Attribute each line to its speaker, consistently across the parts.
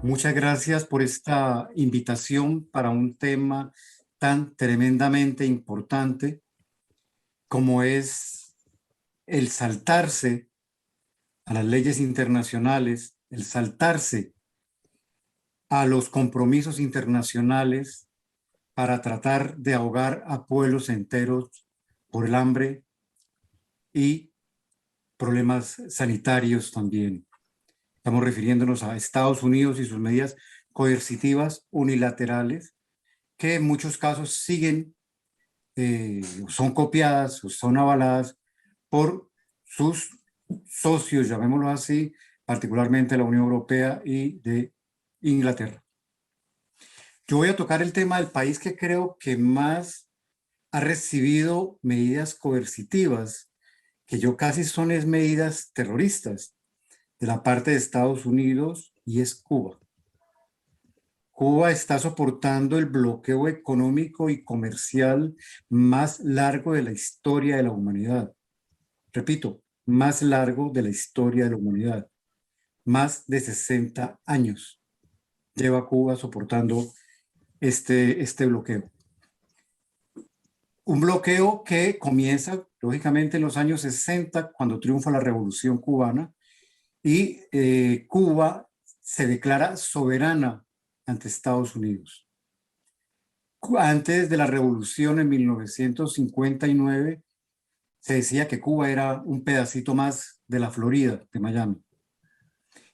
Speaker 1: Muchas gracias por esta invitación para un tema tan tremendamente importante como es el saltarse a las leyes internacionales, el saltarse a los compromisos internacionales para tratar de ahogar a pueblos enteros por el hambre y problemas sanitarios también. Estamos refiriéndonos a Estados Unidos y sus medidas coercitivas unilaterales que en muchos casos siguen, son copiadas o son avaladas por sus socios, llamémoslo así, particularmente la Unión Europea y de Inglaterra. Yo voy a tocar el tema del país que creo que más ha recibido medidas coercitivas, que yo casi son es medidas terroristas de la parte de Estados Unidos, y es Cuba. Cuba está soportando el bloqueo económico y comercial más largo de la historia de la humanidad. Repito, más largo de la historia de la humanidad. Más de 60 años lleva Cuba soportando este bloqueo. Un bloqueo que comienza, lógicamente, en los años 60, cuando triunfa la Revolución Cubana, y Cuba se declara soberana ante Estados Unidos. Antes de la revolución en 1959 se decía que Cuba era un pedacito más de la Florida, de Miami.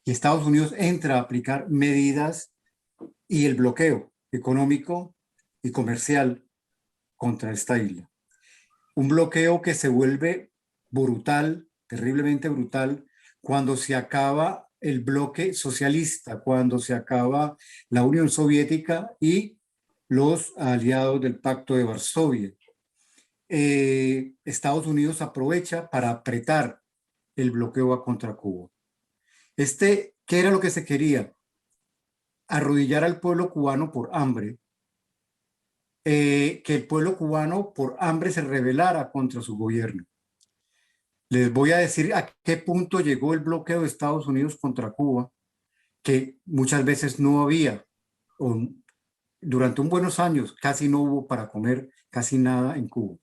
Speaker 1: Y Estados Unidos entra a aplicar medidas y el bloqueo económico y comercial contra esta isla. Un bloqueo que se vuelve brutal, terriblemente brutal, cuando se acaba el bloque socialista, cuando se acaba la Unión Soviética y los aliados del Pacto de Varsovia. Estados Unidos aprovecha para apretar el bloqueo contra Cuba. ¿Qué era lo que se quería? Arrodillar al pueblo cubano por hambre, que el pueblo cubano por hambre se rebelara contra su gobierno. Les voy a decir a qué punto llegó el bloqueo de Estados Unidos contra Cuba, que muchas veces no había, o durante un buenos años casi no hubo para comer casi nada en Cuba.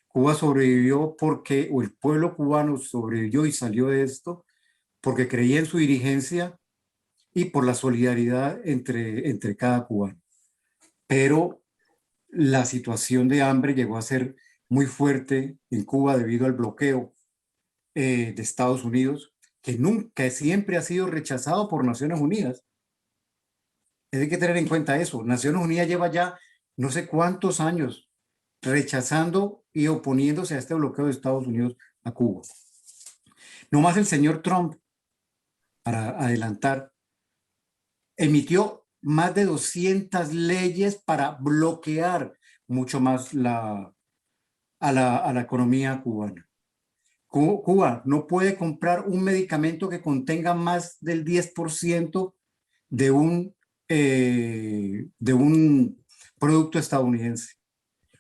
Speaker 1: Cuba sobrevivió porque, o el pueblo cubano sobrevivió y salió de esto, porque creía en su dirigencia y por la solidaridad entre cada cubano. Pero la situación de hambre llegó a ser muy fuerte en Cuba debido al bloqueo de Estados Unidos, que siempre ha sido rechazado por Naciones Unidas. Hay que tener en cuenta eso. Naciones Unidas lleva ya no sé cuántos años rechazando y oponiéndose a este bloqueo de Estados Unidos a Cuba. No más el señor Trump, para adelantar, emitió más de 200 leyes para bloquear mucho más a la economía cubana. Cuba no puede comprar un medicamento que contenga más del 10% de de un producto estadounidense.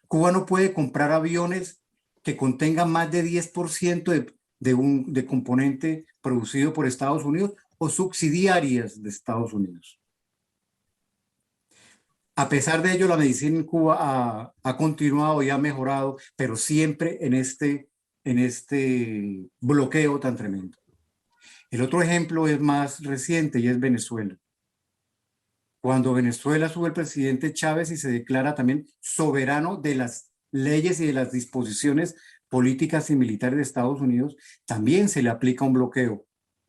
Speaker 1: Cuba no puede comprar aviones que contengan más de 10% de componente producido por Estados Unidos o subsidiarias de Estados Unidos. A pesar de ello, la medicina en Cuba ha continuado y ha mejorado, pero siempre en este bloqueo tan tremendo. El otro ejemplo es más reciente y es Venezuela. Cuando Venezuela sube el presidente Chávez y se declara también soberano de las leyes y de las disposiciones políticas y militares de Estados Unidos, también se le aplica un bloqueo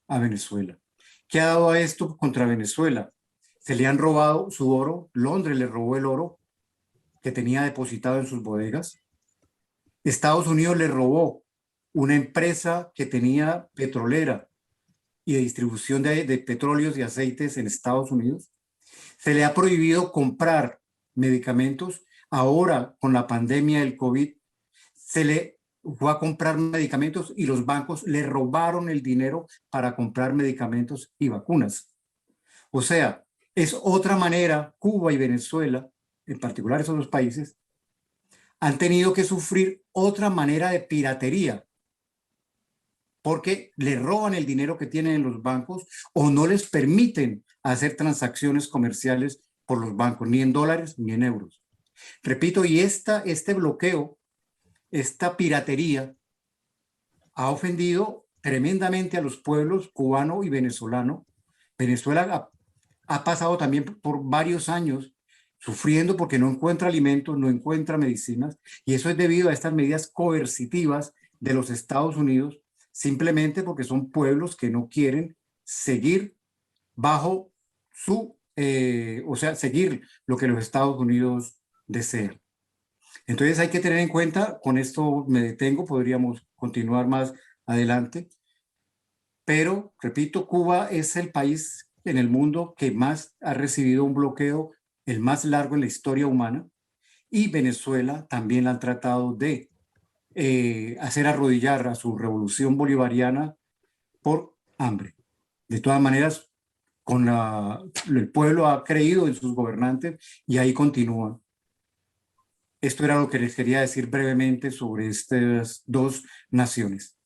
Speaker 1: a Venezuela. ¿Qué ha dado a esto contra Venezuela? Se le han robado su oro. Londres le robó el oro que tenía depositado en sus bodegas. Estados Unidos le robó una empresa que tenía petrolera y de distribución de petróleos y aceites en Estados Unidos. Se le ha prohibido comprar medicamentos. Ahora, con la pandemia del COVID, se le fue a comprar medicamentos y los bancos le robaron el dinero para comprar medicamentos y vacunas. O sea, es otra manera. Cuba y Venezuela, en particular esos dos países, han tenido que sufrir otra manera de piratería, porque le roban el dinero que tienen en los bancos o no les permiten a hacer transacciones comerciales por los bancos, ni en dólares ni en euros. Repito, y este bloqueo, esta piratería, ha ofendido tremendamente a los pueblos cubano y venezolano. Venezuela ha pasado también por varios años sufriendo porque no encuentra alimentos, no encuentra medicinas, y eso es debido a estas medidas coercitivas de los Estados Unidos, simplemente porque son pueblos que no quieren seguir bajo o sea, seguir lo que los Estados Unidos desean. Entonces hay que tener en cuenta, con esto me detengo, podríamos continuar más adelante, pero repito, Cuba es el país en el mundo que más ha recibido un bloqueo, el más largo en la historia humana, y Venezuela también la han tratado de hacer arrodillar a su revolución bolivariana por hambre. De todas maneras, el pueblo ha creído en sus gobernantes y ahí continúa. Esto era lo que les quería decir brevemente sobre estas dos naciones.